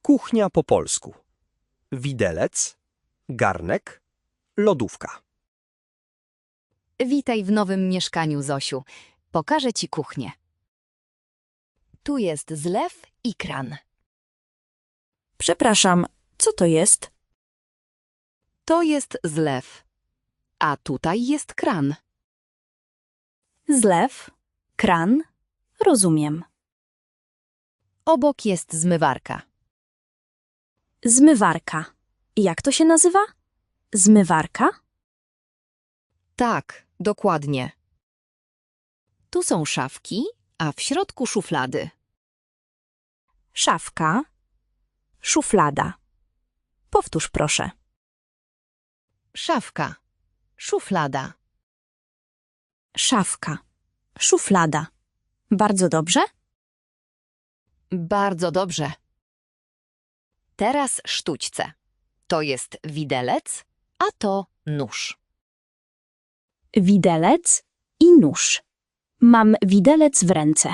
Kuchnia po polsku. Widelec, garnek, lodówka. Witaj w nowym mieszkaniu, Zosiu. Pokażę ci kuchnię. Tu jest zlew i kran. Przepraszam, co to jest? To jest zlew, a tutaj jest kran. Zlew, kran, rozumiem. Obok jest zmywarka. Zmywarka. Jak to się nazywa? Zmywarka? Tak, dokładnie. Tu są szafki, a w środku szuflady. Szafka, szuflada. Powtórz proszę. Szafka, szuflada. Szafka, szuflada. Bardzo dobrze? Bardzo dobrze. Teraz sztućce. To jest widelec, a to nóż. Widelec i nóż. Mam widelec w ręce.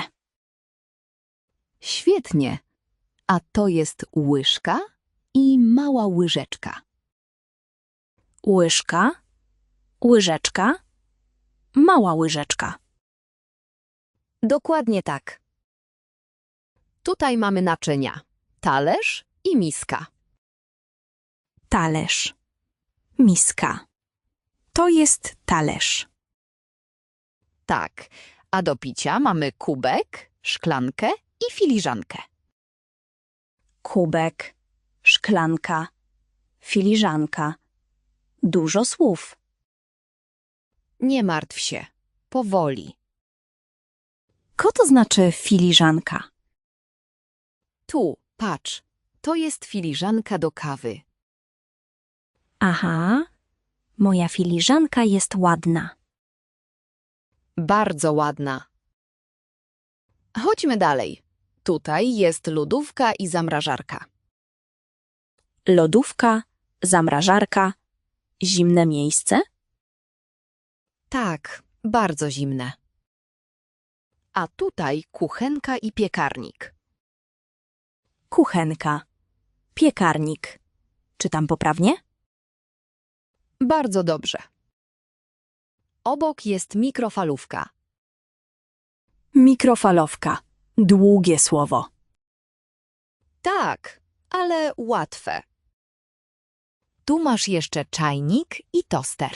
Świetnie. A to jest łyżka i mała łyżeczka. Łyżka, łyżeczka, mała łyżeczka. Dokładnie tak. Tutaj mamy naczynia. Talerz i miska. Talerz, miska. To jest talerz. Tak. A do picia mamy kubek, szklankę i filiżankę. Kubek, szklanka, filiżanka. Dużo słów. Nie martw się. Powoli. Co to znaczy filiżanka? Tu, patrz. To jest filiżanka do kawy. Aha, moja filiżanka jest ładna. Bardzo ładna. Chodźmy dalej. Tutaj jest lodówka i zamrażarka. Lodówka, zamrażarka, zimne miejsce? Tak, bardzo zimne. A tutaj kuchenka i piekarnik. Kuchenka, piekarnik. Czytam poprawnie? Bardzo dobrze. Obok jest mikrofalówka. Mikrofalówka. Długie słowo. Tak, ale łatwe. Tu masz jeszcze czajnik i toster.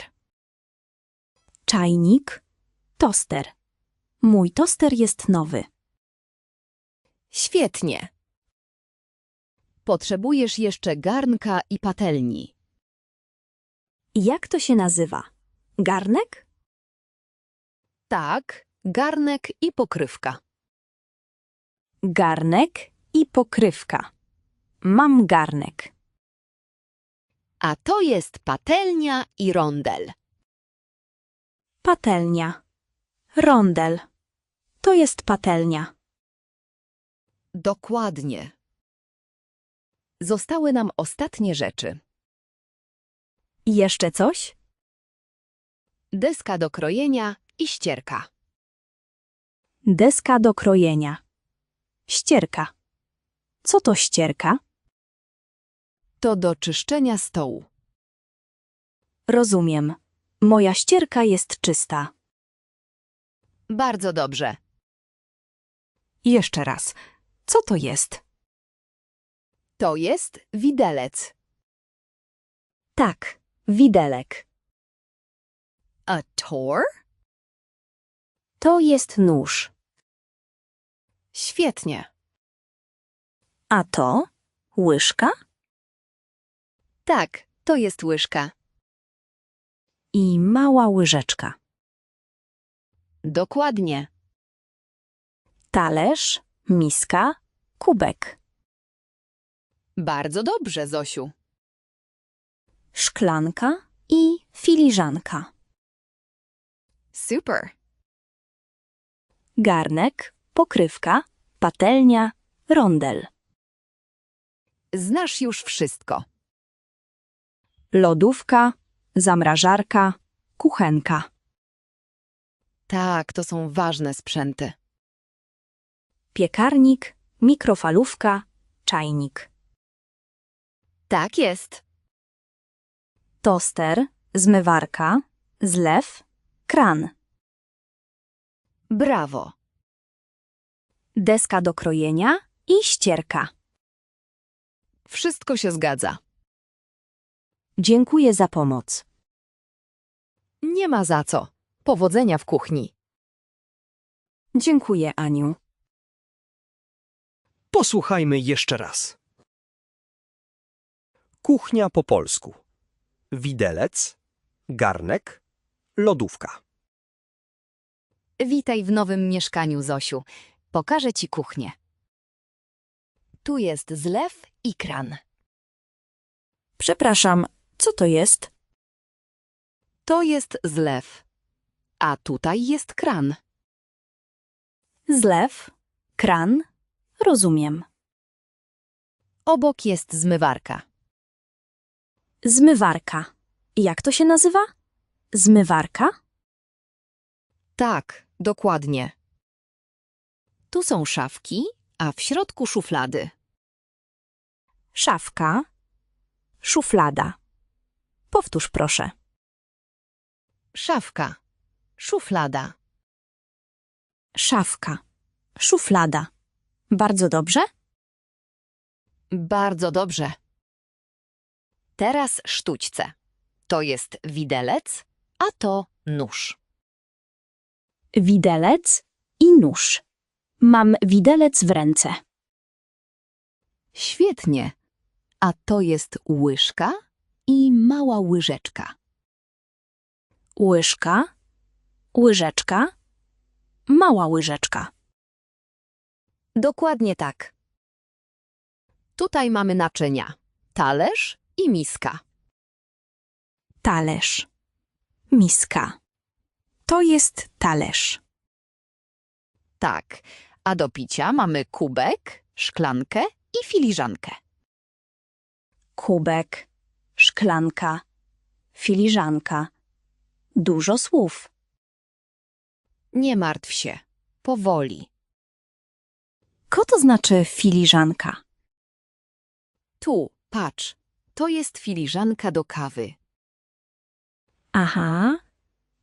Czajnik, toster. Mój toster jest nowy. Świetnie. Potrzebujesz jeszcze garnka i patelni. Jak to się nazywa? Garnek? Tak, garnek i pokrywka. Garnek i pokrywka. Mam garnek. A to jest patelnia i rondel. Patelnia. Rondel. To jest patelnia. Dokładnie. Zostały nam ostatnie rzeczy. Jeszcze coś? Deska do krojenia i ścierka. Deska do krojenia. Ścierka. Co to ścierka? To do czyszczenia stołu. Rozumiem. Moja ścierka jest czysta. Bardzo dobrze. Jeszcze raz. Co to jest? To jest widelec. Tak, widelek. A tor? To jest nóż. Świetnie. A to? Łyżka? Tak, to jest łyżka. I mała łyżeczka. Dokładnie. Talerz, miska, kubek. Bardzo dobrze, Zosiu. Szklanka i filiżanka. Super. Garnek, pokrywka, patelnia, rondel. Znasz już wszystko. Lodówka, zamrażarka, kuchenka. Tak, to są ważne sprzęty. Piekarnik, mikrofalówka, czajnik. Tak jest. Toster, zmywarka, zlew, kran. Brawo. Deska do krojenia i ścierka. Wszystko się zgadza. Dziękuję za pomoc. Nie ma za co. Powodzenia w kuchni. Dziękuję, Aniu. Posłuchajmy jeszcze raz. Kuchnia po polsku. Widelec, garnek, lodówka. Witaj w nowym mieszkaniu, Zosiu. Pokażę ci kuchnię. Tu jest zlew i kran. Przepraszam, co to jest? To jest zlew. A tutaj jest kran. Zlew, kran, rozumiem. Obok jest zmywarka. Zmywarka. Jak to się nazywa? Zmywarka? Tak, dokładnie. Tu są szafki, a w środku szuflady. Szafka, szuflada. Powtórz proszę. Szafka, szuflada. Szafka, szuflada. Bardzo dobrze? Bardzo dobrze. Teraz sztućce. To jest widelec, a to nóż. Widelec i nóż. Mam widelec w ręce. Świetnie. A to jest łyżka i mała łyżeczka. Łyżka, łyżeczka, mała łyżeczka. Dokładnie tak. Tutaj mamy naczynia. Talerz i miska. Talerz, miska. To jest talerz. Tak. A do picia mamy kubek, szklankę i filiżankę. Kubek, szklanka, filiżanka. Dużo słów. Nie martw się. Powoli. Co to znaczy filiżanka? Tu, patrz. To jest filiżanka do kawy. Aha,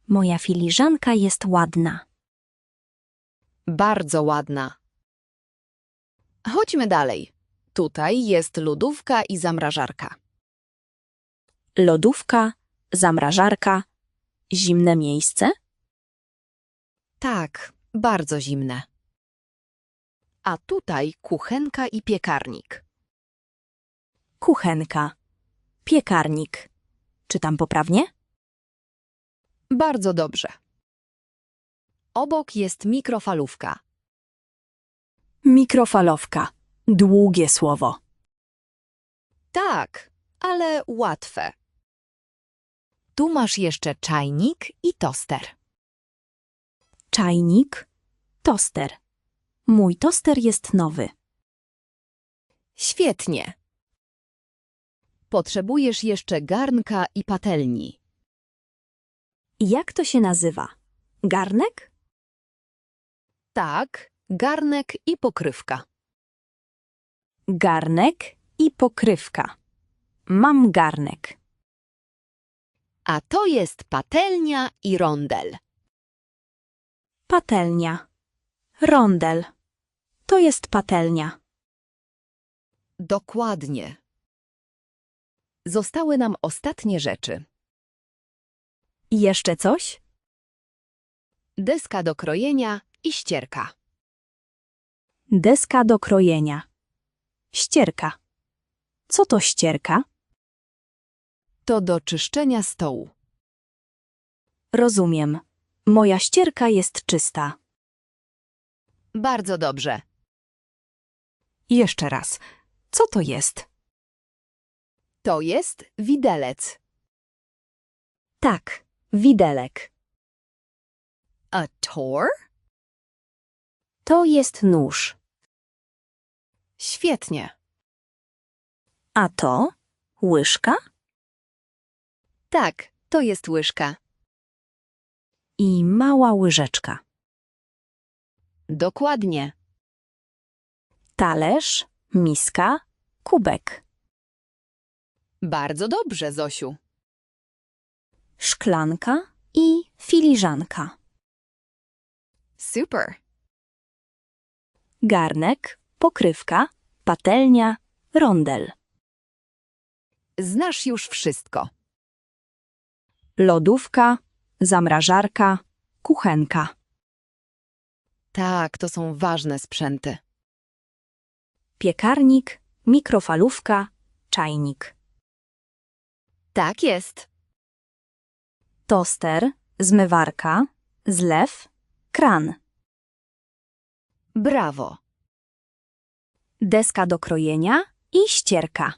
moja filiżanka jest ładna. Bardzo ładna. Chodźmy dalej. Tutaj jest lodówka i zamrażarka. Lodówka, zamrażarka, zimne miejsce? Tak, bardzo zimne. A tutaj kuchenka i piekarnik. Kuchenka, piekarnik. Czytam poprawnie? Bardzo dobrze. Obok jest mikrofalówka. Mikrofalówka. Długie słowo. Tak, ale łatwe. Tu masz jeszcze czajnik i toster. Czajnik, toster. Mój toster jest nowy. Świetnie. Potrzebujesz jeszcze garnka i patelni. Jak to się nazywa? Garnek? Tak, garnek i pokrywka. Garnek i pokrywka. Mam garnek. A to jest patelnia i rondel. Patelnia. Rondel. To jest patelnia. Dokładnie. Zostały nam ostatnie rzeczy. Jeszcze coś? Deska do krojenia i ścierka. Deska do krojenia. Ścierka. Co to ścierka? To do czyszczenia stołu. Rozumiem. Moja ścierka jest czysta. Bardzo dobrze. Jeszcze raz. Co to jest? To jest widelec. Tak, widelek. A tor? To jest nóż. Świetnie. A to łyżka Tak, to jest łyżka. i mała łyżeczka. Dokładnie. Talerz, miska, kubek. Bardzo dobrze, Zosiu. Szklanka i filiżanka. Super. Garnek, pokrywka, patelnia, rondel. Znasz już wszystko. Lodówka, zamrażarka, kuchenka. Tak, to są ważne sprzęty. Piekarnik, mikrofalówka, czajnik. Tak jest. Toster, zmywarka, zlew, kran. Brawo. Deska do krojenia i ścierka.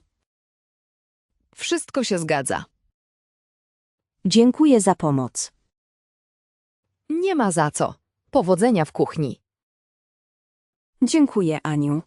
Wszystko się zgadza. Dziękuję za pomoc. Nie ma za co. Powodzenia w kuchni. Dziękuję, Aniu.